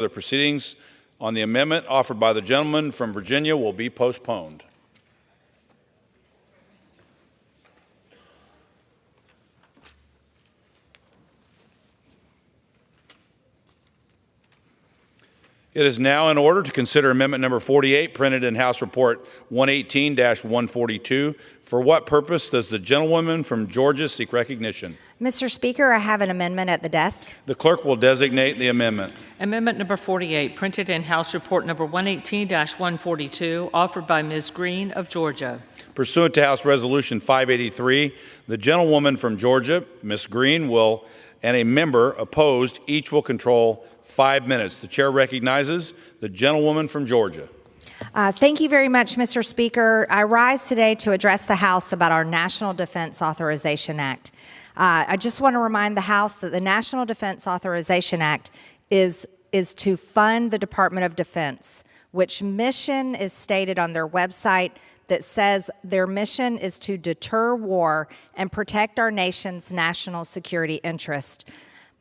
The proceedings on the amendment offered by the gentleman from Virginia will be postponed. It is now in order to consider amendment number 48, printed in House Report 118-142. For what purpose does the gentlewoman from Georgia seek recognition? Mr. Speaker, I have an amendment at the desk. The clerk will designate the amendment. Amendment number 48, printed in House Report number 118-142, offered by Ms. Greene of Georgia. Pursuant to House Resolution 583, the gentlewoman from Georgia, Ms. Greene, and a member opposed, each will control 5 minutes. The chair recognizes the gentlewoman from Georgia. Thank you very much, Mr. Speaker. I rise today to address the House about our National Defense Authorization Act. I just want to remind the House that the National Defense Authorization Act is to fund the Department of Defense, which mission is stated on their website that says their mission is to deter war and protect our nation's national security interest.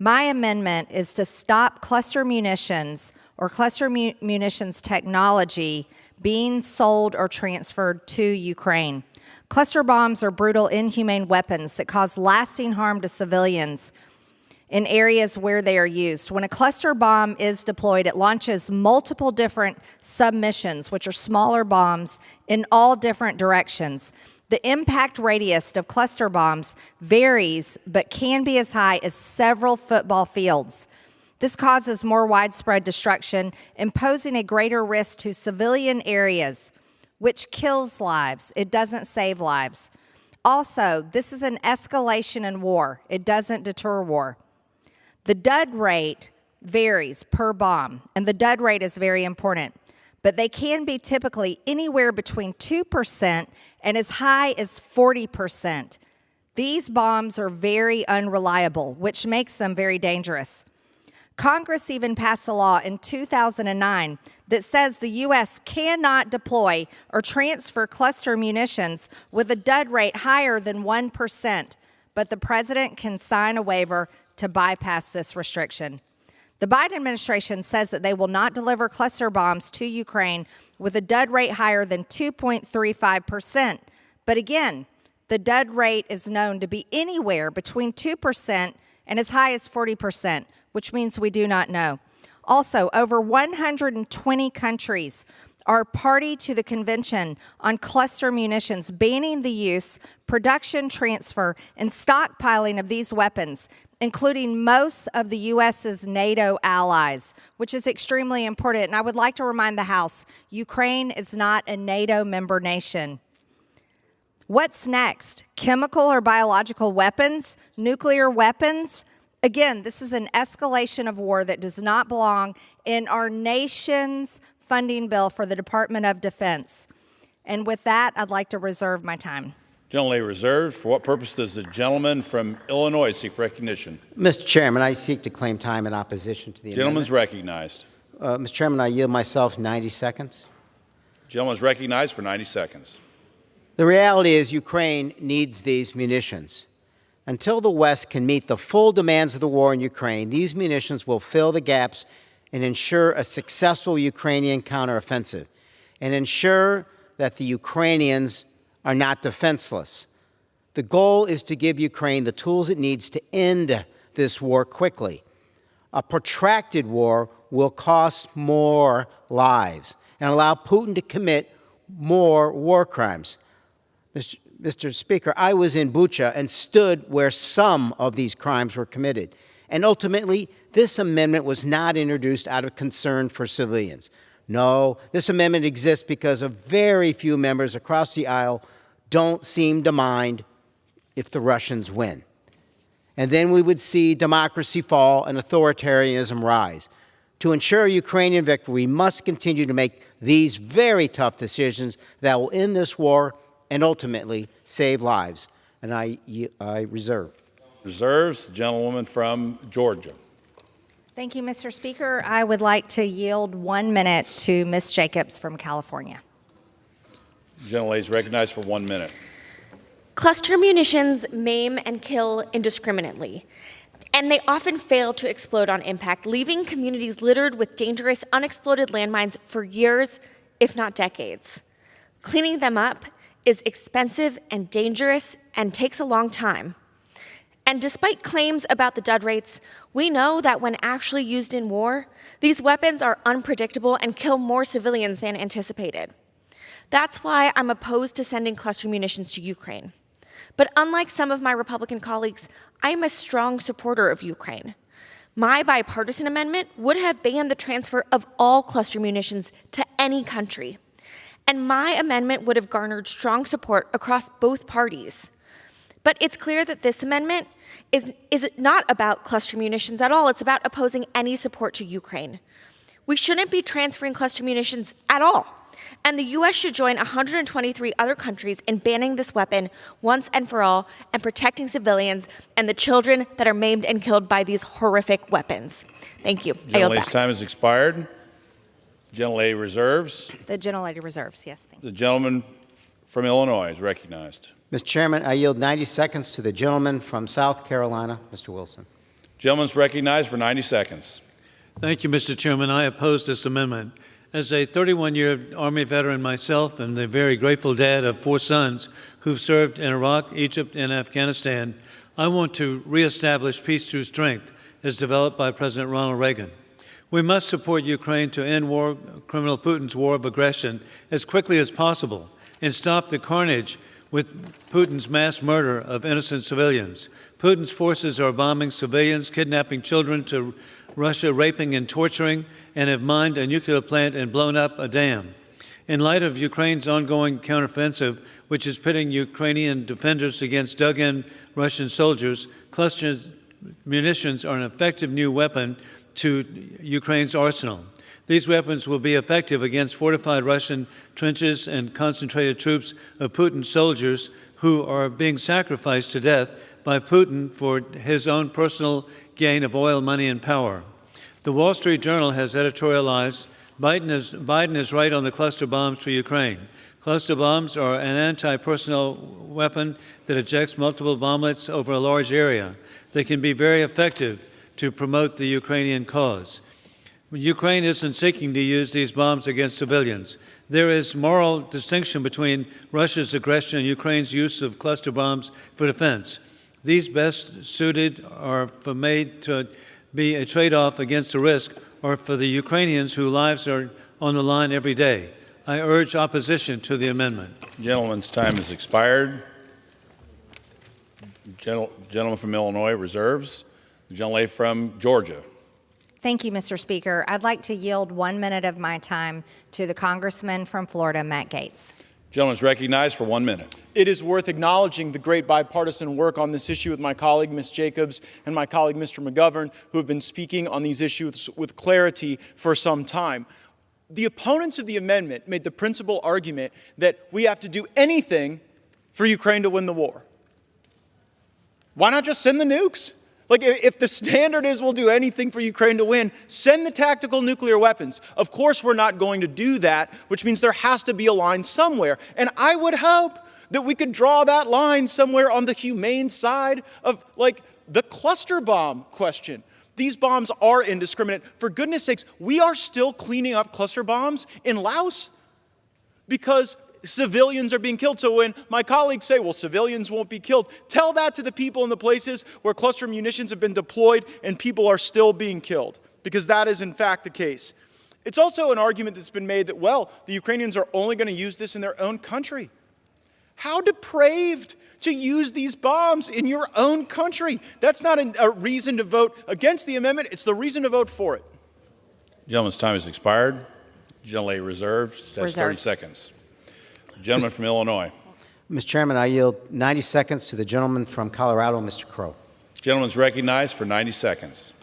My amendment is to stop cluster munitions or cluster munitions technology being sold or transferred to Ukraine. Cluster bombs are brutal, inhumane weapons that cause lasting harm to civilians in areas where they are used. When a cluster bomb is deployed, it launches multiple different submissions, which are smaller bombs, in all different directions. The impact radius of cluster bombs varies, but can be as high as several football fields. This causes more widespread destruction, imposing a greater risk to civilian areas, which kills lives. It doesn't save lives. Also, this is an escalation in war. It doesn't deter war. The dud rate varies per bomb, and the dud rate is very important. But they can be typically anywhere between 2% and as high as 40%. These bombs are very unreliable, which makes them very dangerous. Congress even passed a law in 2009 that says the U.S. cannot deploy or transfer cluster munitions with a dud rate higher than 1%, but the president can sign a waiver to bypass this restriction. The Biden administration says that they will not deliver cluster bombs to Ukraine with a dud rate higher than 2.35%. But again, the dud rate is known to be anywhere between 2% and as high as 40%, which means we do not know. Also, over 120 countries are party to the Convention on Cluster Munitions, banning the use, production, transfer, and stockpiling of these weapons, including most of the U.S.'s NATO allies, which is extremely important. And I would like to remind the House, Ukraine is not a NATO member nation. What's next? Chemical or biological weapons? Nuclear weapons? Again, this is an escalation of war that does not belong in our nation's funding bill for the Department of Defense. And with that, I'd like to reserve my time. Gentleman reserved. For what purpose does the gentleman from Illinois seek recognition? Mr. Chairman, I seek to claim time in opposition to the Gentleman's recognized. Mr. Chairman, I yield myself 90 seconds. Gentleman's recognized for 90 seconds. The reality is Ukraine needs these munitions. Until the West can meet the full demands of the war in Ukraine, these munitions will fill the gaps and ensure a successful Ukrainian counteroffensive and ensure that the Ukrainians are not defenseless. The goal is to give Ukraine the tools it needs to end this war quickly. A protracted war will cost more lives and allow Putin to commit more war crimes. Mr. Speaker, I was in Bucha and stood where some of these crimes were committed. And ultimately, this amendment was not introduced out of concern for civilians. No, this amendment exists because of very few members across the aisle don't seem to mind if the Russians win. And then we would see democracy fall and authoritarianism rise. To ensure Ukrainian victory, we must continue to make these very tough decisions that will end this war and ultimately save lives. And I reserve. Reserves. The gentlewoman from Georgia. Thank you, Mr. Speaker. I would like to yield 1 minute to Ms. Jacobs from California. The gentlelady is recognized for 1 minute. Cluster munitions maim and kill indiscriminately. and they often fail to explode on impact, leaving communities littered with dangerous, unexploded landmines for years, if not decades. Cleaning them up is expensive and dangerous and takes a long time. And despite claims about the dud rates, we know that when actually used in war, these weapons are unpredictable and kill more civilians than anticipated. That's why I'm opposed to sending cluster munitions to Ukraine. But unlike some of my Republican colleagues, I am a strong supporter of Ukraine. My bipartisan amendment would have banned the transfer of all cluster munitions to any country. And my amendment would have garnered strong support across both parties. But it's clear that this amendment is not about cluster munitions at all. It's about opposing any support to Ukraine. We shouldn't be transferring cluster munitions at all. And the U.S. should join 123 other countries in banning this weapon once and for all and protecting civilians and the children that are maimed and killed by these horrific weapons. Thank you. I yield back. Gentlelady's time has expired. Gentlelady reserves. The gentlelady reserves, yes. Thank you. The gentleman from Illinois is recognized. Mr. Chairman, I yield 90 seconds to the gentleman from South Carolina, Mr. Wilson. Gentleman's recognized for 90 seconds. Thank you, Mr. Chairman. I oppose this amendment. As a 31-year Army veteran myself and the very grateful dad of 4 sons who've served in Iraq, Egypt, and Afghanistan, I want to reestablish peace through strength as developed by President Ronald Reagan. We must support Ukraine to end criminal Putin's war of aggression as quickly as possible and stop the carnage with Putin's mass murder of innocent civilians. Putin's forces are bombing civilians, kidnapping children to Russia, raping and torturing, and have mined a nuclear plant and blown up a dam. In light of Ukraine's ongoing counteroffensive, which is pitting Ukrainian defenders against dug-in Russian soldiers, cluster munitions are an effective new weapon to Ukraine's arsenal. These weapons will be effective against fortified Russian trenches and concentrated troops of Putin's soldiers who are being sacrificed to death by Putin for his own personal gain of oil, money, and power. The Wall Street Journal has editorialized, Biden is right on the cluster bombs for Ukraine. Cluster bombs are an anti-personnel weapon that ejects multiple bomblets over a large area. They can be very effective to promote the Ukrainian cause. Ukraine isn't seeking to use these bombs against civilians. There is moral distinction between Russia's aggression and Ukraine's use of cluster bombs for defense. These best suited are for made to be a trade-off against the risk or for the Ukrainians whose lives are on the line every day. I urge opposition to the amendment. Gentleman's time has expired. Gentleman from Illinois reserves. The gentlelady from Georgia. Thank you, Mr. Speaker. I'd like to yield 1 minute of my time to the Congressman from Florida, Matt Gaetz. Gentleman's recognized for 1 minute. It is worth acknowledging the great bipartisan work on this issue with my colleague, Ms. Jacobs, and my colleague, Mr. McGovern, who have been speaking on these issues with clarity for some time. The opponents of the amendment made the principal argument that we have to do anything for Ukraine to win the war. Why not just send the nukes? Like, if the standard is we'll do anything for Ukraine to win, send the tactical nuclear weapons. Of course, we're not going to do that, which means there has to be a line somewhere. And I would hope that we could draw that line somewhere on the humane side of, like, the cluster bomb question. These bombs are indiscriminate. For goodness sakes, we are still cleaning up cluster bombs in Laos because civilians are being killed. So when my colleagues say, well, civilians won't be killed, tell that to the people in the places where cluster munitions have been deployed and people are still being killed, because that is in fact the case. It's also an argument that's been made that, well, the Ukrainians are only going to use this in their own country. How depraved to use these bombs in your own country. That's not a reason to vote against the amendment. It's the reason to vote for it. Gentleman's time has expired. Gentlelady reserves. That's 30 seconds. Gentleman from Illinois. Mr. Chairman, I yield 90 seconds to the gentleman from Colorado, Mr. Crow. Gentleman's recognized for 90 seconds.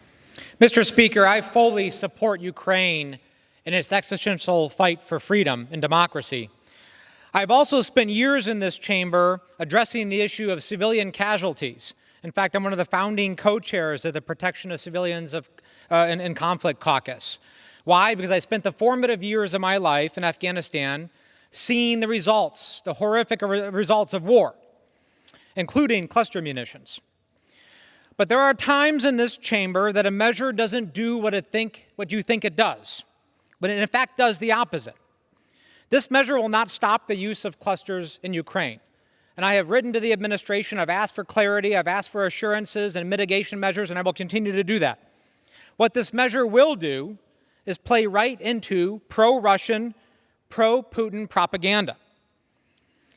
Mr. Speaker, I fully support Ukraine in its existential fight for freedom and democracy. I've also spent years in this chamber addressing the issue of civilian casualties. In fact, I'm one of the founding co-chairs of the Protection of Civilians in Conflict Caucus. Why? Because I spent the formative years of my life in Afghanistan seeing the results, the horrific results of war, including cluster munitions. But there are times in this chamber that a measure doesn't do what you think it does, but it in fact does the opposite. This measure will not stop the use of clusters in Ukraine. And I have written to the administration, I've asked for clarity, I've asked for assurances and mitigation measures, and I will continue to do that. What this measure will do is play right into pro-Russian, pro-Putin propaganda.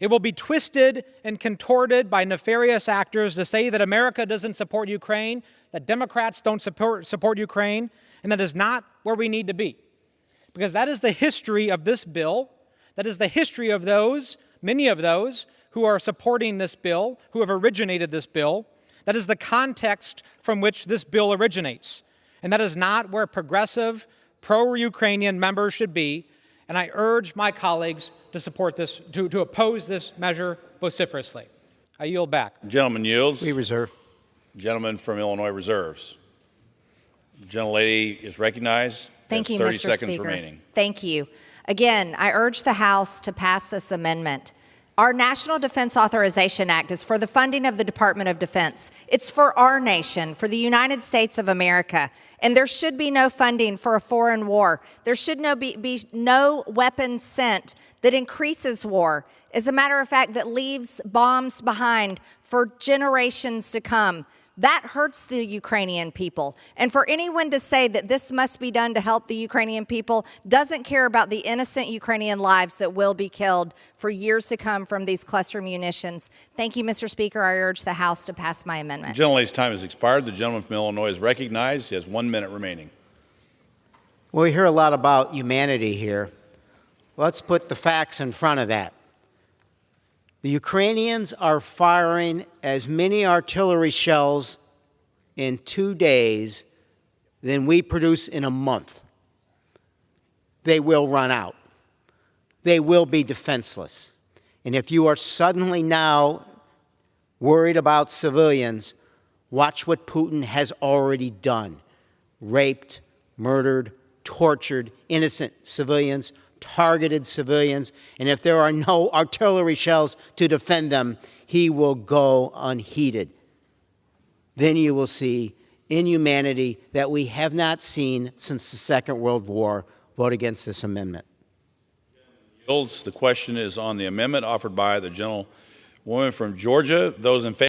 It will be twisted and contorted by nefarious actors to say that America doesn't support Ukraine, that Democrats don't support Ukraine, and that is not where we need to be. Because that is the history of this bill. That is the history of those, many of those, who are supporting this bill, who have originated this bill. That is the context from which this bill originates. And that is not where progressive, pro-Ukrainian members should be. And I urge my colleagues to support this, to oppose this measure vociferously. I yield back. Gentleman yields. We reserve. Gentleman from Illinois reserves. Gentlelady is recognized. Thank you, 30 Mr. seconds Speaker. remaining. Thank you. Again, I urge the House to pass this amendment. Our National Defense Authorization Act is for the funding of the Department of Defense. It's for our nation, for the United States of America. And there should be no funding for a foreign war. There should be no weapons sent that increases war. As a matter of fact, that leaves bombs behind for generations to come. That hurts the Ukrainian people. And for anyone to say that this must be done to help the Ukrainian people doesn't care about the innocent Ukrainian lives that will be killed for years to come from these cluster munitions. Thank you, Mr. Speaker. I urge the House to pass my amendment. The gentlelady's time has expired. The gentleman from Illinois is recognized. He has 1 minute remaining. Well, we hear a lot about humanity here. Let's put the facts in front of that. The Ukrainians are firing as many artillery shells in 2 days than we produce in a month. They will run out. They will be defenseless. And if you are suddenly now worried about civilians, watch what Putin has already done. Raped, murdered, tortured innocent civilians, targeted civilians, and if there are no artillery shells to defend them, he will go unheeded. Then you will see inhumanity that we have not seen since the Second World War. Vote against this amendment. Yields. The question is on the amendment offered by the gentlewoman from Georgia. Those in favor.